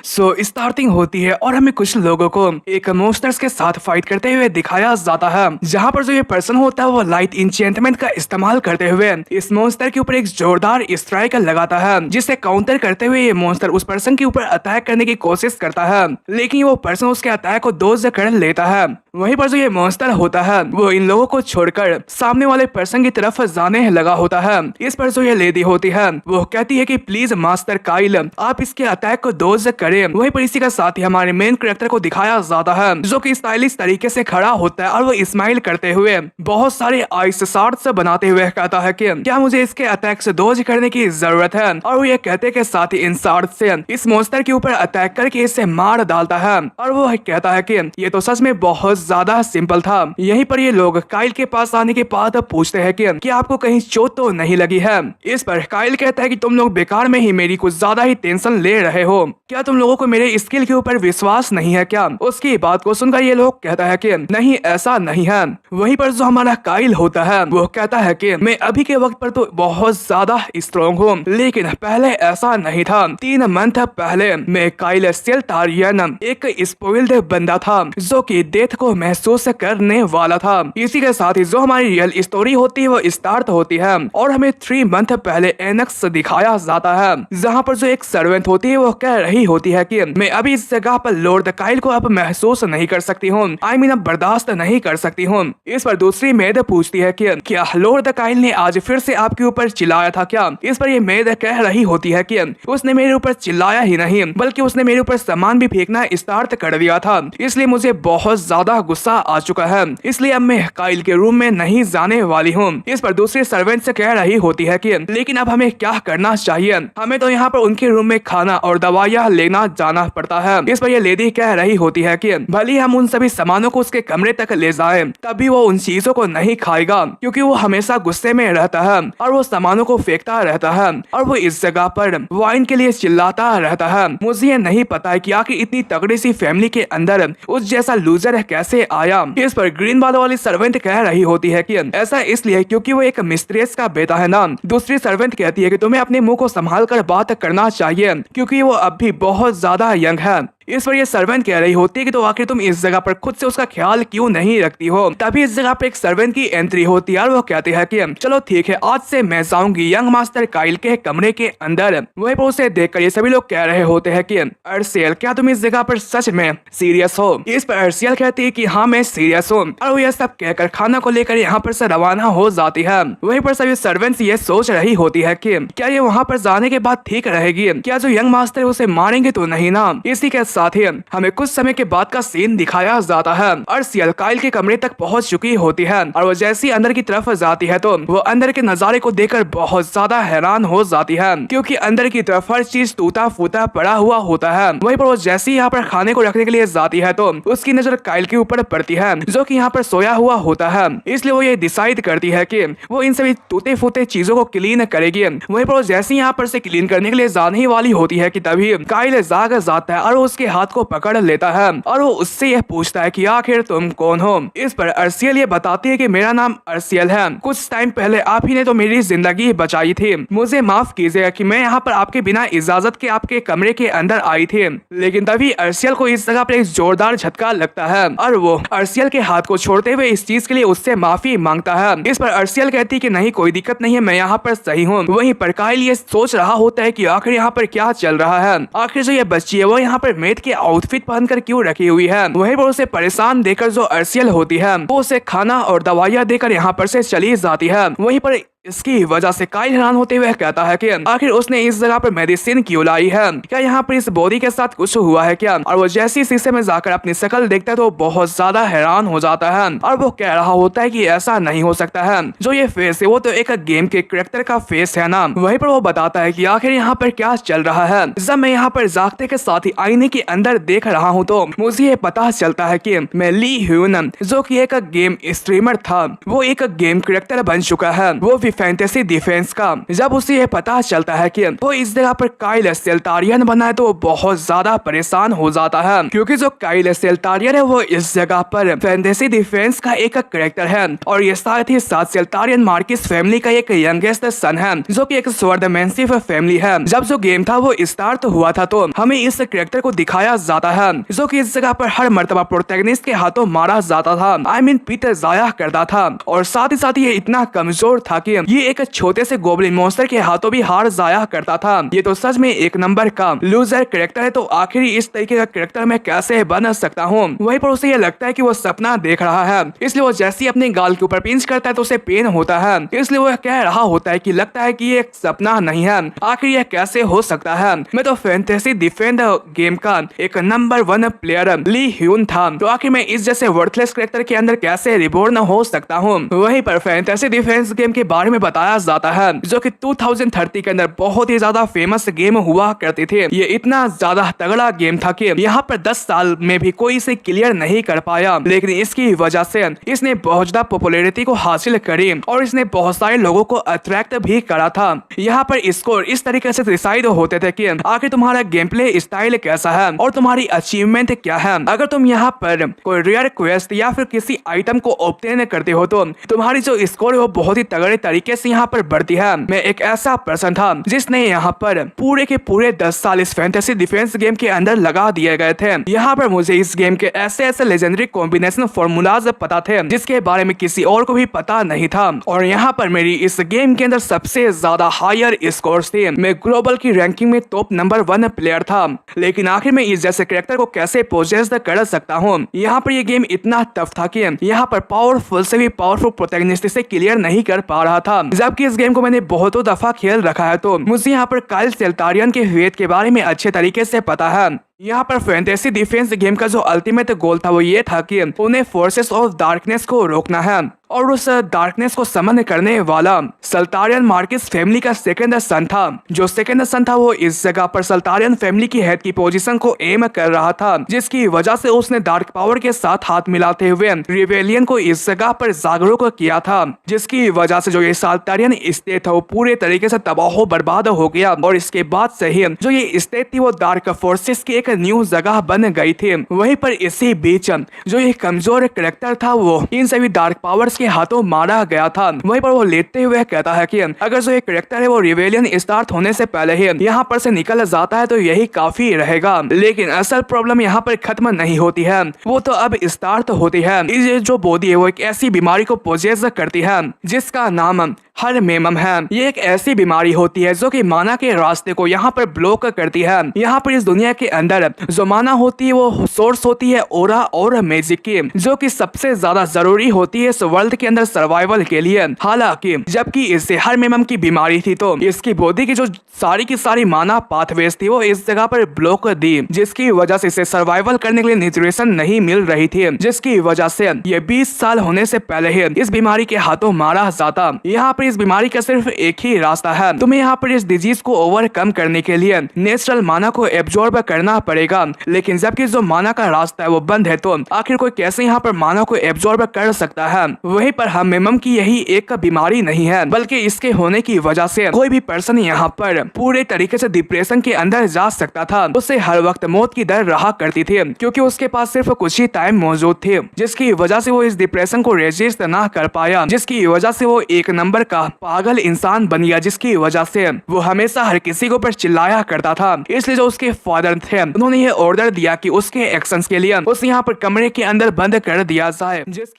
Starting होती है और हमें कुछ लोगों को एक मॉन्स्टर्स के साथ फाइट करते हुए दिखाया जाता है, जहाँ पर जो ये पर्सन होता है वो लाइट इंचेंटमेंट का इस्तेमाल करते हुए इस मॉन्स्टर के ऊपर एक जोरदार स्ट्राइक लगाता है, जिसे काउंटर करते हुए ये मॉन्स्टर उस पर्सन के ऊपर अटैक करने की कोशिश करता है, लेकिन वो पर्सन उसके अटैक को डॉज कर लेता है। वहीं पर जो ये मॉन्स्टर होता है वो इन लोगों को छोड़कर सामने वाले पर्सन की तरफ जाने लगा होता है। इस पर जो ये लेडी होती है वो कहती है कि प्लीज मास्टर काइल आप इसके अटैक को डॉज करें। वहीं पर इसी के साथ ही हमारे मेन कैरेक्टर को दिखाया जाता है जो कि स्टाइलिश तरीके से खड़ा होता है और वो स्माइल करते हुए बहुत सारे आइस शॉट्स बनाते हुए कहता है कि क्या मुझे इसके अटैक से डॉज करने की जरूरत है, और वो ये कहते के साथ ही इन शॉट से इस मॉन्स्टर के ऊपर अटैक करके इसे मार डालता है। और वो कहता है कि ये तो सच में बहुत ज्यादा सिंपल था। यहीं पर ये लोग काइल के पास आने के बाद पूछते हैं कि आपको कहीं चोट तो नहीं लगी है। इस पर काइल कहता है कि तुम लोग बेकार में ही मेरी कुछ ज्यादा ही टेंशन ले रहे हो, क्या तुम लोगों को मेरे स्किल के ऊपर विश्वास नहीं है क्या? उसकी बात को सुनकर ये लोग कहता है कि नहीं ऐसा नहीं है। वहीं पर जो हमारा काइल होता है वो कहता है कि मैं अभी के वक्त पर तो बहुत ज्यादा स्ट्रॉन्ग हूँ, लेकिन पहले ऐसा नहीं था। 3 मंथ पहले मैं काइल सेल्टारियन एक स्पॉइल्ड बंदा था जो कि डेथ को महसूस करने वाला था। इसी के साथ ही जो हमारी रियल स्टोरी होती है वो स्टार्ट होती है और हमें 3 मंथ पहले एनेक्स दिखाया जाता है, जहाँ पर जो एक सर्वेंट होती है वो कह रही होती है कि मैं अभी इस जगह पर लॉर्ड काइल को अब महसूस नहीं कर सकती हूँ, आई मीन अब बर्दाश्त नहीं कर सकती हूँ। इस पर दूसरी मेड पूछती है कि क्या लॉर्ड काइल ने आज फिर से आपके ऊपर चिल्लाया था क्या? इस पर ये मेड कह रही होती है कि उसने मेरे ऊपर चिल्लाया ही नहीं बल्कि उसने मेरे ऊपर सामान भी फेंकना स्टार्ट कर दिया था, इसलिए मुझे बहुत ज्यादा गुस्सा आ चुका है, इसलिए अब मैं काइल के रूम में नहीं जाने वाली हूँ। इस पर दूसरी सर्वेंट से कह रही होती है कि लेकिन अब हमें क्या करना चाहिए? हमें तो यहाँ पर उनके रूम में खाना और दवाइयाँ लेना जाना पड़ता है। इस पर यह लेडी कह रही होती है कि भले हम उन सभी सामानों को उसके कमरे तक ले जाएं, तभी वो उन चीजों को नहीं खाएगा क्योंकि वो हमेशा गुस्से में रहता है और वो सामानों को फेंकता रहता है और वो इस जगह पर वाइन के लिए चिल्लाता रहता है। मुझे ये नहीं पता है कि आखिर इतनी तगड़ी सी फैमिली के अंदर उस जैसा लूजर कैसे आया। इस पर ग्रीन बाल वाली सर्वेंट कह रही होती है कि ऐसा इसलिए क्योंकि वो एक मिस्ट्रेस का बेटा है ना। दूसरी सर्वेंट कहती है कि तुम्हें अपने मुंह को संभाल कर बात करना चाहिए क्योंकि वो अब भी बहुत ज्यादा यंग है। इस पर ये सर्वेंट कह रही होती है कि तो आखिर तुम इस जगह पर खुद से उसका ख्याल क्यों नहीं रखती हो? तभी इस जगह पर एक सर्वेंट की एंट्री होती है और वो कहते हैं कि चलो ठीक है, आज से मैं जाऊंगी यंग मास्टर काइल के कमरे के अंदर। वहीं पर उसे देखकर ये सभी लोग कह रहे होते हैं कि अर्सियल क्या तुम इस जगह पर सच में सीरियस हो? इस पर अर्सियल कहती है कि हाँ मैं सीरियस हूँ, और वो यह सब कहकर खाना को लेकर यहाँ पर से रवाना हो जाती है। वहीं पर सभी सर्वेंट्स ये सोच रही होती है कि क्या ये वहाँ पर जाने के बाद ठीक रहेगी? क्या जो यंग मास्टर उसे मारेंगे तो नहीं ना? इसी के साथ ही हमें कुछ समय के बाद का सीन दिखाया जाता है। अर्सियल काइल के कमरे तक पहुंच चुकी होती है और वो जैसी अंदर की तरफ जाती है तो वो अंदर के नजारे को देखकर बहुत ज्यादा हैरान हो जाती है क्योंकि अंदर की तरफ हर चीज टूटा फूटा पड़ा हुआ होता है। वहीं पर वो जैसे ही यहाँ पर खाने को रखने के लिए जाती है तो उसकी नजर काइल के ऊपर पड़ती है जो कि यहाँ पर सोया हुआ होता है, इसलिए वो ये डिसाइड करती है कि वो इन सभी टूटे फूटे चीजों को क्लीन करेगी। वहीं पर वो जैसे यहाँ पर से क्लीन करने के लिए जाने ही वाली होती है कि तभी काइल जाग जाता है और उसके हाथ को पकड़ लेता है और वो उससे यह पूछता है कि आखिर तुम कौन हो? इस पर अर्सियल ये बताती है कि मेरा नाम अर्सियल है, कुछ टाइम पहले आप ही ने तो मेरी जिंदगी बचाई थी, मुझे माफ कीजिएगा कि मैं यहाँ पर आपके बिना इजाजत के आपके कमरे के अंदर आई थी। लेकिन तभी अर्सियल को इस जगह पर एक जोरदार झटका लगता है और वो अर्सियल के हाथ को छोड़ते हुए इस चीज के लिए उससे माफी मांगता है। इस पर अर्सियल कहती है कि नहीं कोई दिक्कत नहीं है, मैं यहाँ पर सही हूँ। वहीं पर काइल ये सोच रहा होता है कि आखिर यहाँ पर क्या चल रहा है, आखिर जो ये बच्ची है वो यहाँ पर मेड के आउटफिट पहनकर क्यों रखी हुई है। वहीं पर उसे परेशान देखकर जो अर्सियल होती है वो उसे खाना और दवाइयाँ देकर यहाँ पर से चली जाती है। वहीं पर इसकी वजह से काइल हैरान होते हुए कहता है कि आखिर उसने इस जगह पर मेडिसिन क्यों लाई है, क्या यहाँ पर इस बॉडी के साथ कुछ हुआ है क्या? और वो जैसी शीशे में जाकर अपनी शक्ल देखता है तो बहुत ज्यादा हैरान हो जाता है और वो कह रहा होता है कि ऐसा नहीं हो सकता है, जो ये फेस है वो तो एक गेम के कैरेक्टर का फेस है ना। वहीं पर वो बताता है कि आखिर यहाँ पर क्या चल रहा है। जब मैं यहाँ पर जागते के साथ ही आईने के अंदर देख रहा हूँ तो मुझे ये पता चलता है कि मैं ली ह्यून जो की एक गेम स्ट्रीमर था वो एक गेम कैरेक्टर बन चुका है। वो फैंटेसी डिफेंस का। जब उसे ये पता चलता है कि वो इस जगह पर काइल सेल्टारियन बना है तो वो बहुत ज्यादा परेशान हो जाता है, क्योंकि जो काइल सेल्टारियन है वो इस जगह पर फैंटेसी डिफेंस का एक करेक्टर है और ये साथ ही साथ सेल्टारियन मार्किस फैमिली का एक यंगेस्ट सन है, जो कि एक स्वॉर्डमैनशिप फैमिली है। जब जो गेम था वो स्टार्ट हुआ था तो हमें इस करेक्टर को दिखाया जाता है, जो कि इस जगह पर हर मर्तबा प्रोटैगनिस्ट के हाथों मारा जाता था, आई मीन पीटर जाया करता था। और साथ ही ये इतना कमजोर था कि ये एक छोटे से गोब्लिन मॉन्स्टर के हाथों भी हार जाया करता था। ये तो सच में एक नंबर का लूजर करेक्टर है, तो आखिर इस तरीके का करेक्टर मैं कैसे बन सकता हूँ। वहीं पर उसे ये लगता है कि वो सपना देख रहा है, इसलिए वो जैसे ही अपने गाल के ऊपर पिंच करता है तो उसे पेन होता है, इसलिए वो कह रहा होता है कि लगता है कि ये एक सपना नहीं है, आखिर यह कैसे हो सकता है। मैं तो फैंटेसी डिफेंड गेम का एक नंबर 1 प्लेयर ली ह्यून था, तो आखिर मैं इस जैसे वर्थलेस करेक्टर के अंदर कैसे रिबॉर्न हो सकता हूँ। वहीं पर फैंटेसी डिफेंस गेम के बारे में बताया जाता है, जो कि 2030 के अंदर बहुत ही ज्यादा फेमस गेम हुआ करती थी। ये इतना ज्यादा तगड़ा गेम था कि यहाँ पर 10 साल में भी कोई इसे क्लियर नहीं कर पाया, लेकिन इसकी वजह से इसने बहुत ज्यादा पॉपुलैरिटी को हासिल करी और इसने बहुत सारे लोगों को अट्रैक्ट भी करा था। यहाँ पर स्कोर इस तरीके से डिसाइड होते थे कि आखिर तुम्हारा गेम प्ले स्टाइल कैसा है और तुम्हारी अचीवमेंट क्या है। अगर तुम यहाँ पर कोई रेयर क्वेस्ट या फिर किसी आइटम को ऑब्टेन करते हो तो तुम्हारी जो स्कोर है वो बहुत ही तगड़े तरीके से यहाँ पर बढ़ती है। मैं एक ऐसा पर्सन था जिसने यहाँ पर पूरे के पूरे 10 साल इस फैंटेसी डिफेंस गेम के अंदर लगा दिए गए थे। यहाँ पर मुझे इस गेम के ऐसे लेजेंडरी कॉम्बिनेशन फॉर्मूलाज पता थे जिसके बारे में किसी और को भी पता नहीं था, और यहाँ पर मेरी इस गेम के अंदर सबसे ज्यादा हायर स्कोर्स थे। मैं ग्लोबल की रैंकिंग में टॉप नंबर 1 प्लेयर था, लेकिन आखिर में इस जैसे कैरेक्टर को कैसे पोजेस कर सकता हूँ। यहाँ पर ये गेम इतना टफ था कि यहाँ पर पावरफुल से भी पावरफुल प्रोटैगनिस्ट से क्लियर नहीं कर पा रहा था। जबकि इस गेम को मैंने बहुतों दफा खेल रखा है तो मुझे यहाँ पर काइल सेल्टारियन के फेट के बारे में अच्छे तरीके से पता है। यहाँ पर फैंटेसी डिफेंस गेम का जो अल्टीमेट गोल था वो ये था कि उन्हें फोर्सेस ऑफ डार्कनेस को रोकना है, और उस डार्कनेस को समन करने वाला सल्टारियन मार्किस फैमिली का सेकंड सन था। जो सेकंड सन था वो इस जगह पर सल्टारियन फैमिली की हेड की पोजीशन को एम कर रहा था, जिसकी वजह से उसने डार्क पावर के साथ हाथ मिलाते हुए रिवेलियन को इस जगह पर जागरूक किया था, जिसकी वजह से जो ये सल्टारियन स्टेट था वो पूरे तरीके से तबाह बर्बाद हो गया। और इसके बाद से ही जो ये स्टेट थी वो डार्क फोर्सेस की एक न्यू जगह बन गई थी। वहीं पर इसी बीच जो ये कमजोर कैरेक्टर था वो इन सभी डार्क पावर्स के हाथों मारा गया था। वहीं पर वो लेटते हुए कहता है कि अगर जो ये कैरेक्टर है वो रिवेलियन स्टार्ट होने से पहले ही यहाँ पर से निकल जाता है तो यही काफी रहेगा। लेकिन असल प्रॉब्लम यहाँ पर खत्म नहीं होती है, वो तो अब स्टार्ट होती है। ये जो बॉडी है वो एक ऐसी बीमारी को पोजेस करती है जिसका नाम हर मेमम है। ये एक ऐसी बीमारी होती है जो कि माना के रास्ते को यहाँ पर ब्लॉक करती है। यहाँ पर इस दुनिया के अंदर जो माना होती है वो सोर्स होती है ओरा और मैजिक की, जो कि सबसे ज्यादा जरूरी होती है इस वर्ल्ड के अंदर सर्वाइवल के लिए। हालांकि जबकि इससे हर मेमम की बीमारी थी तो इसकी बॉडी की जो सारी की सारी माना पाथवेज थी वो इस जगह पर ब्लॉक दी, जिसकी वजह से इसे सर्वाइवल करने के लिए न्यूट्रिशन नहीं मिल रही थी, जिसकी वजह से ये 20 साल होने से पहले ही इस बीमारी के हाथों मारा जाता। यहाँ पर इस बीमारी का सिर्फ एक ही रास्ता है, तुम्हें यहाँ पर इस डिजीज को ओवरकम करने के लिए नेचुरल माना को एब्जॉर्ब करना पड़ेगा। लेकिन जबकि जो माना का रास्ता है वो बंद है तो आखिर कोई कैसे यहाँ पर माना को एब्जॉर्ब कर सकता है। वहीं पर हम मेमम की यही एक बीमारी नहीं है, बल्कि इसके होने की वजह से कोई भी पर्सन यहाँ पर पूरे तरीके से डिप्रेशन के अंदर जा सकता था। उसे हर वक्त मौत की डर रहा करती थी, क्योंकि उसके पास सिर्फ कुछ ही टाइम मौजूद थे, जिसकी वजह से वो इस डिप्रेशन को रेजिस्ट ना कर पाया, जिसकी वजह से वो एक नंबर का पागल इंसान बन गया, जिसकी वजह से वो हमेशा हर किसी के ऊपर चिल्लाया करता था। इसलिए जो उसके फादर थे उन्होंने ये ऑर्डर दिया कि उसके एक्शंस के लिए उसे यहाँ पर कमरे के अंदर बंद कर दिया जाए।